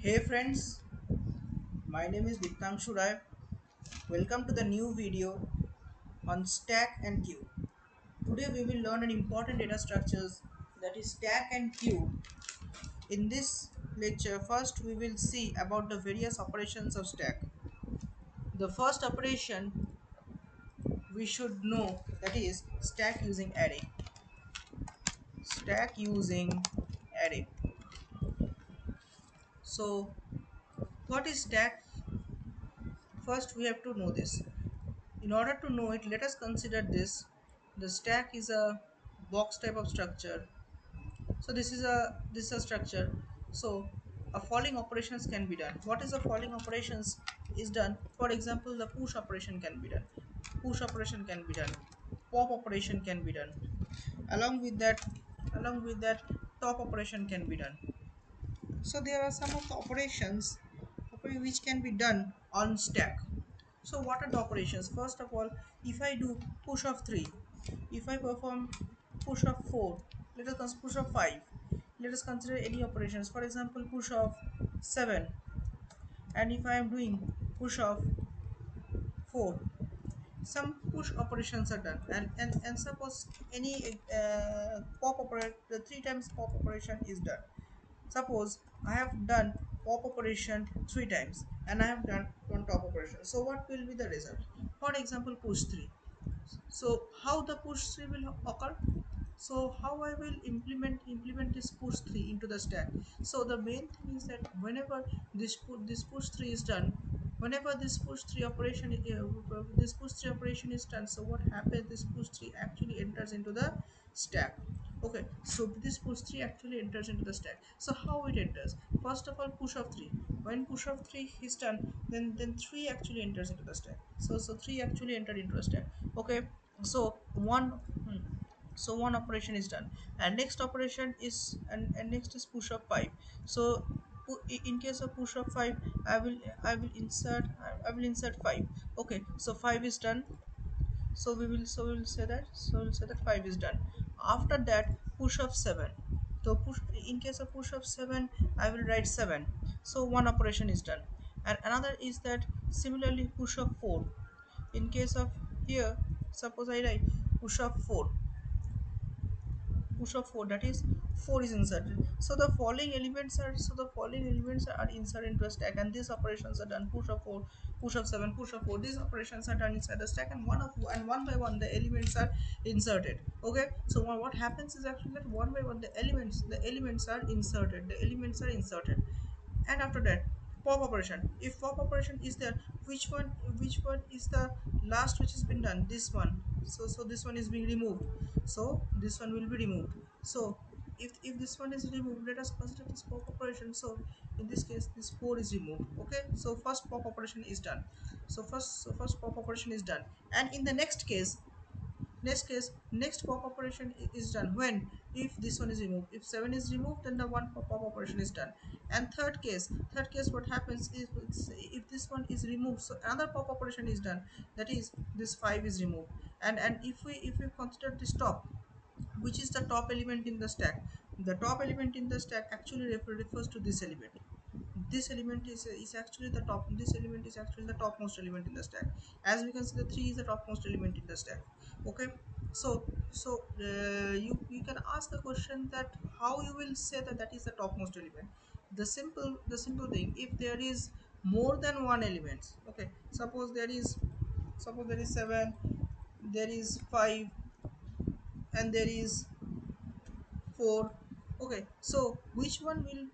Hey friends, my name is Diptangshu Rai. Welcome to the new video on stack and queue. Today we will learn an important data structures, that is stack and queue. In this lecture, first we will see about the various operations of stack. The first operation we should know, that is stack using array. Stack using array. So what is stack? First we have to know this. In order to know it, let us consider this. The stack is a box type of structure. So this is a structure. So a following operations can be done. What is the following operations is done? For example, the push operation can be done. Push operation can be done. Pop operation can be done. Along with that, along with that, top operation can be done. So there are some of the operations which can be done on stack. So what are the operations? First of all, if I do push of 3, if I perform push of 4, let us push of 5, let us consider any operations. For example, push of 7, and if I am doing push of 4, some push operations are done, and suppose any pop operation, the 3 times pop operation is done. Suppose I have done pop operation 3 times and I have done one top operation. So what will be the result? For example, push 3. So how the push 3 will occur? So how I will implement this push 3 into the stack? So the main thing is that whenever this push 3 is done, whenever this push 3 operation is done, so what happens, this push 3 actually enters into the stack. Okay, so this push 3 actually enters into the stack. So how it enters? First of all, push of 3. When push of 3 is done, then 3 actually enters into the stack. So 3 actually entered into the stack. Okay, so one operation is done, and next operation is, and next is push of 5. So in case of push of 5, I will insert 5. Okay, so 5 is done. So we will say that, 5 is done. After that, push of 7. So push, in case of push of 7, I will write 7. So one operation is done. And another is that similarly push of 4. In case of here, suppose I write push of 4, push of 4, that is 4 is inserted. So the following elements are inserted into a stack, and these operations are done. Push of 4, push of 7, push of 4, these operations are done inside the stack, and one by one the elements are inserted. Okay, so what happens is actually that one by one the elements are inserted. And after that, pop operation. If pop operation is there, which one is the last which has been done? This one. So this one is being removed, so this one will be removed. So if this one is removed, let us consider this pop operation. So in this case, this 4 is removed. Okay, so first pop operation is done. So first pop operation is done, and in the next pop operation is done when, if this one is removed, if 7 is removed, then the one pop operation is done. And third case, what happens is, if this one is removed, so another pop operation is done, that is this 5 is removed. And if we consider this top, which is the top element in the stack, the top element in the stack actually refers to this element. This element is actually the top, this element is actually the topmost element in the stack. As we can see, the 3 is the topmost element in the stack. Okay, so you can ask the question that how you will say that that is the topmost element. The simple thing, if there is more than one element, okay, suppose there is 7, there is 5, and there is 4. Okay, so which one will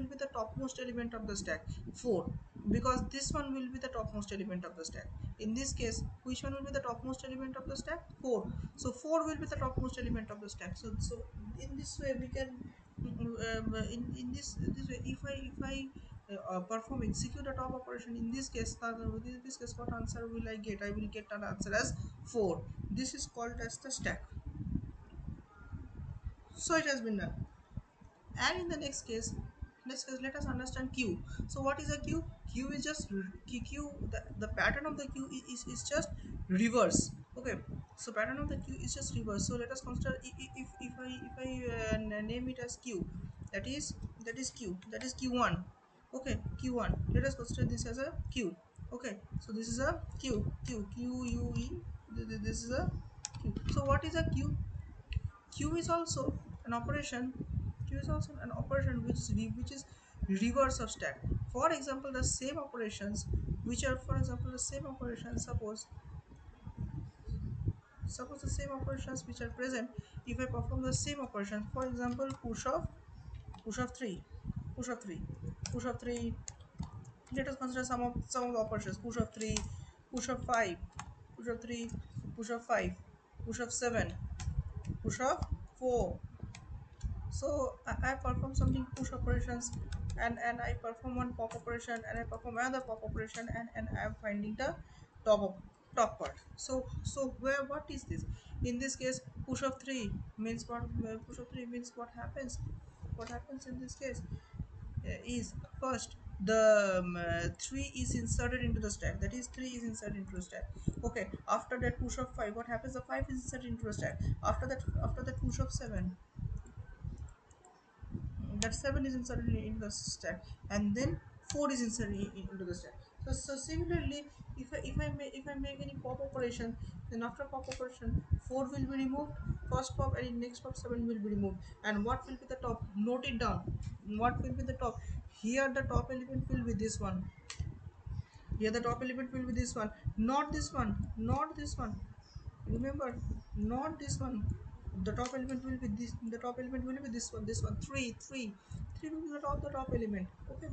be the topmost element of the stack? 4, because this one will be the topmost element of the stack. In this case, which one will be the topmost element of the stack? 4. So 4 will be the topmost element of the stack. So in this way we can, in this way, if I perform execute a top operation, in this case, what answer will I get? I will get an answer as 4. This is called as the stack. So it has been done. And in the next case, let us understand queue. So what is a queue? Queue is just the pattern of the queue is just reverse. Okay, so pattern of the queue is just reverse. So let us consider, if I name it as queue, that is queue, that is q1. Okay, q1, let us consider this as a q. Okay, so this is a q u e, this is a q. So what is a q? Q is also an operation. Q is also an operation which is reverse of stack. For example, the same operations which are, for example, the same operations, suppose the same operations which are present, if I perform the same operation, for example, push of 3, push of 3, push of 3. Let us consider some of the operations: push of 3, push of 5, push of 3, push of 5, push of 7, push of 4. So I perform something push operations, and I perform one pop operation, and I perform another pop operation, and I am finding the top of top part. So where, what is this? In this case, push of 3 means what? Push of 3 means what happens? What happens in this case is, first the 3 is inserted into the stack, that is 3 is inserted into the stack. Okay, after that push of 5, what happens? The 5 is inserted into the stack. After that push of 7, that 7 is inserted into the stack, and then 4 is inserted into the stack. So similarly, if I make any pop operation, then after pop operation 4 will be removed, first pop, and in next pop 7 will be removed. And what will be the top? Note it down. What will be the top? Here the top element will be this one. Here the top element will be this one, not this one, not this one. Remember, not this one. The top element will be this. The top element will be this one. This one. Three will be the top element. Okay.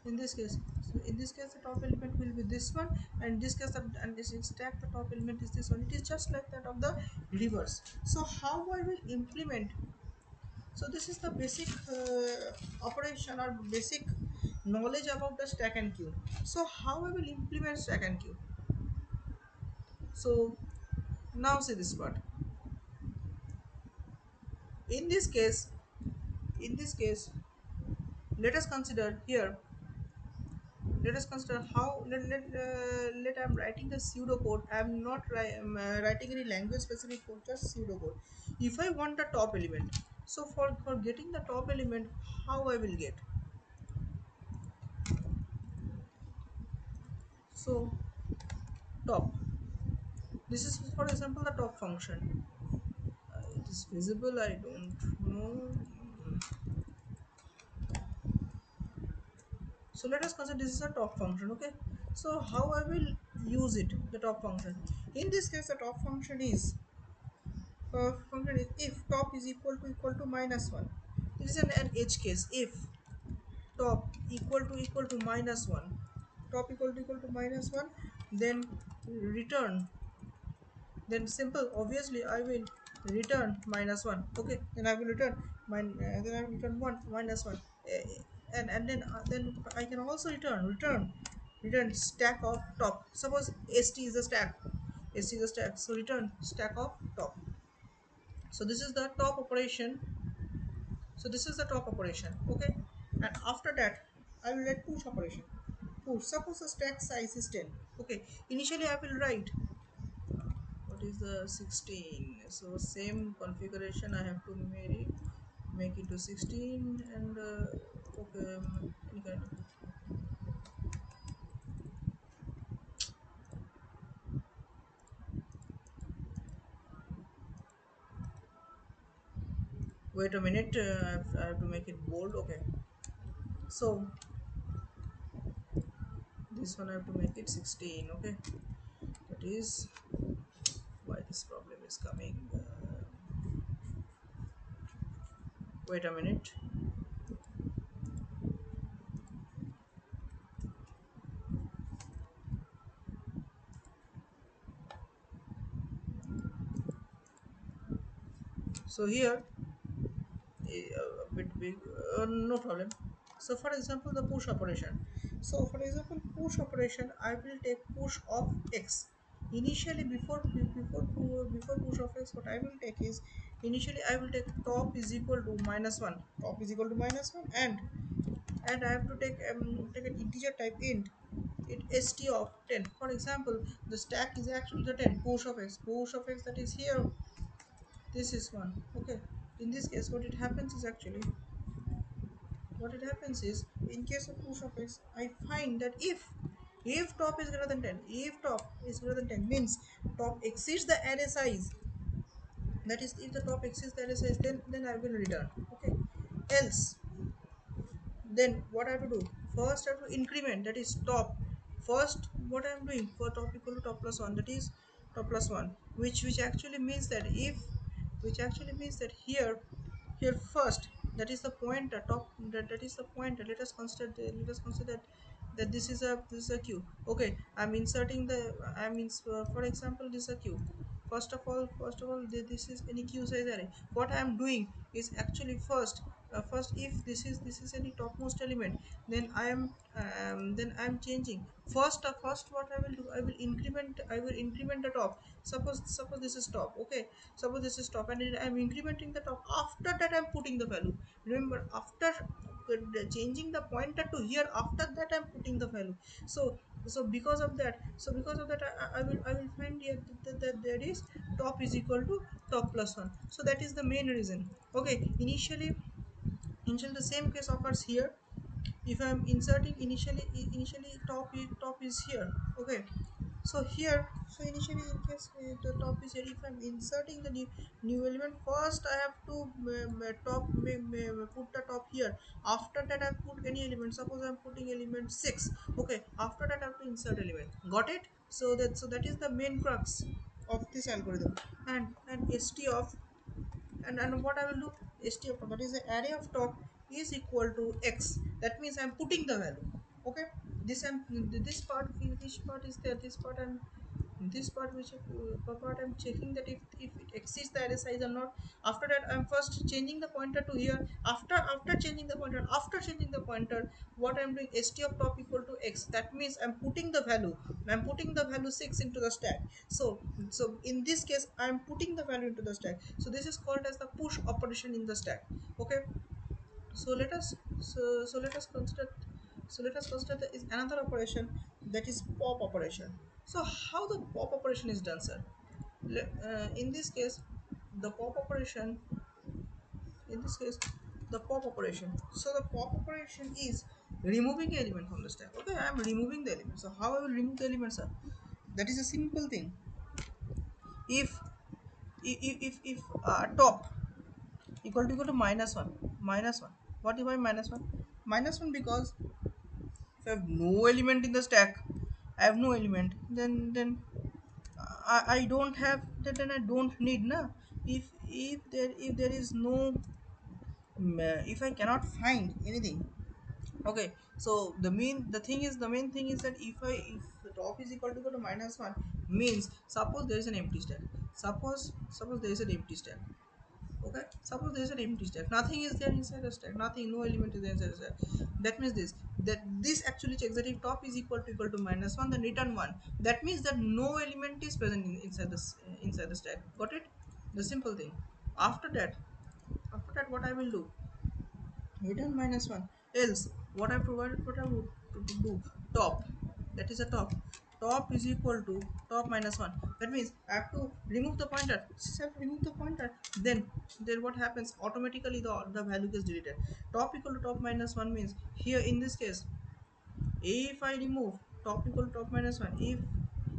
In this case, so in this case, the top element will be this one, and in this case, and this stack, the top element is this one. It is just like that of the reverse. So how I will implement? So this is the basic operation or basic knowledge about the stack and queue. So how I will implement stack and queue? So now see this part. In this case, in this case, let us consider here. Let us consider how let I'm writing the pseudocode. I'm not writing any language specific code, just pseudocode. If I want the top element, so for getting the top element, how I will get? So top. This is, for example, the top function. It is visible. I don't know. So let us consider this is a top function. Okay. So how I will use it? The top function. In this case, the top function is if top is equal to minus 1. This is an edge case. If top equal to minus 1, top equal to minus 1, then return, then simple, obviously I will return minus 1. Okay, then I will return then I will return 1 minus 1. And then I can also return stack of top. Suppose st is a stack, so return stack of top. So this is the top operation. So this is the top operation. Okay, and after that I will write push operation. Push, suppose the stack size is 10. Okay, initially I will write what is the 16. So same configuration I have to make it to 16, and okay, any kind of, wait a minute, I have to make it bold. Okay, so this one I have to make it 16. Okay, that is why this problem is coming. Wait a minute. So here a bit big, no problem. So for example, the push operation. So for example, push operation, I will take push of x. Initially, before push of x, what I will take is, initially I will take top is equal to minus 1, top is equal to minus 1, and I have to take an integer type int, it st of 10. For example, the stack is actually the 10. Push of x, that is here, this is one. Okay, in this case what it happens is actually, what it happens is, in case of push of x, I find that if top is greater than 10, if top is greater than 10 means top exceeds the array size. That is, if the top exceeds the array size, then I will return. Okay. Else, then what I have to do? First I have to increment, that is top. First, what I am doing for top equal to top plus 1, that is top plus 1, which actually means that if, which actually means that here first, that is the pointer top, that is the pointer. Let us consider that this is a queue. Okay, I'm inserting the, for example, this is a queue. First of all, this is any queue size array. What I am doing is actually first, if this is any topmost element, then I am changing first. What I will do, I will increment the top. Suppose this is top. Okay, suppose this is top, and I am incrementing the top. After that, I am putting the value. Remember, after changing the pointer to here, after that I am putting the value. So because of that, I will find here that there is top is equal to top plus 1. So that is the main reason. Okay, initially the same case occurs here. If I'm inserting initially top is here. Okay, so here, so initially, in case the top is here, if I'm inserting the new element, first I have to put the top here. After that, I put any element. Suppose I'm putting element 6. Okay, after that I have to insert element. Got it? So that is the main crux of this algorithm. And st of, and what I will do, st of top, that is the array of top is equal to x. That means I'm putting the value. Okay, this part is there, this part which part I'm checking that if it exceeds the array size or not. After that, I'm first changing the pointer to here. After changing the pointer, what I'm doing, st of top equal to x. That means I'm putting the value 6 into the stack. So in this case, I'm putting the value into the stack. So this is called as the push operation in the stack. Okay, so let us consider there is another operation, that is pop operation. So how the pop operation is done, sir? In this case, the pop operation in this case the pop operation so the pop operation is removing element from the stack. Okay, I am removing the element. So how I will remove the element, sir? That is a simple thing. If top equal to minus 1. What if I minus 1 because if I have no element in the stack, I have no element, then I don't have, then I don't need na. If there is no, if I cannot find anything. Okay, so the main thing is that if the top is equal to minus 1 means, suppose there is an empty stack. Suppose there is an empty stack. Okay, suppose there is an empty stack, nothing is there inside the stack, nothing, no element is there inside the stack. That means this actually checks that if top is equal to minus 1, then return 1. That means that no element is present inside the stack. Got it? The simple thing. After that what I will do, return minus 1. Else, what I would to do, top, that is a top is equal to top minus 1. That means I have to remove the pointer. Since I have to remove the pointer, then what happens, automatically the value gets deleted. Top equal to top minus 1 means, here in this case, if I remove top equal to top minus 1, if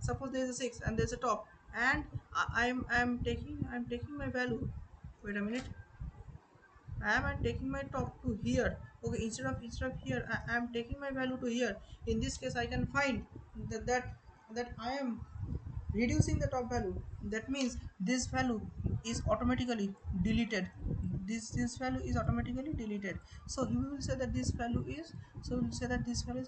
suppose there is a 6 and there's a top, and I'm taking my value. Wait a minute, am taking my top to here. Okay, instead of here, I am taking my value to here. In this case, I can find that I am reducing the top value. That means this value is automatically deleted. This value is automatically deleted. So we will say that this value is,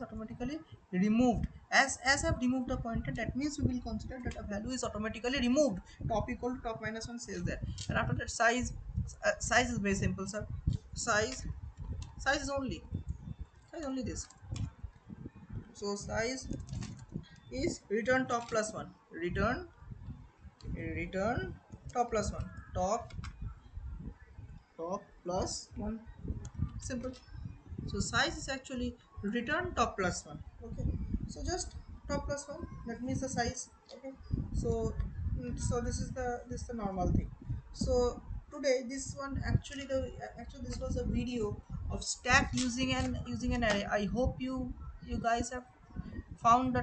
automatically removed. As I've removed the pointer, that means we will consider that a value is automatically removed. Top equal to top minus 1 says that. And after that, size is very simple, sir. Size is only this. So size is return top plus 1. Top plus 1. Simple. So size is actually return top plus 1. Okay, so just top plus 1, that means the size. Okay, so this is the normal thing. So today, this one actually this was a video of stack using an array. I hope you guys have found the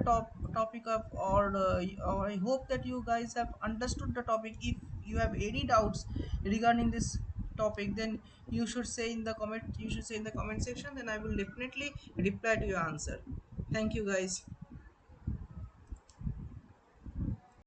topic of, or I hope that you guys have understood the topic. If you have any doubts regarding this topic, then you should say in the comment section, then I will definitely reply to your answer. Thank you guys.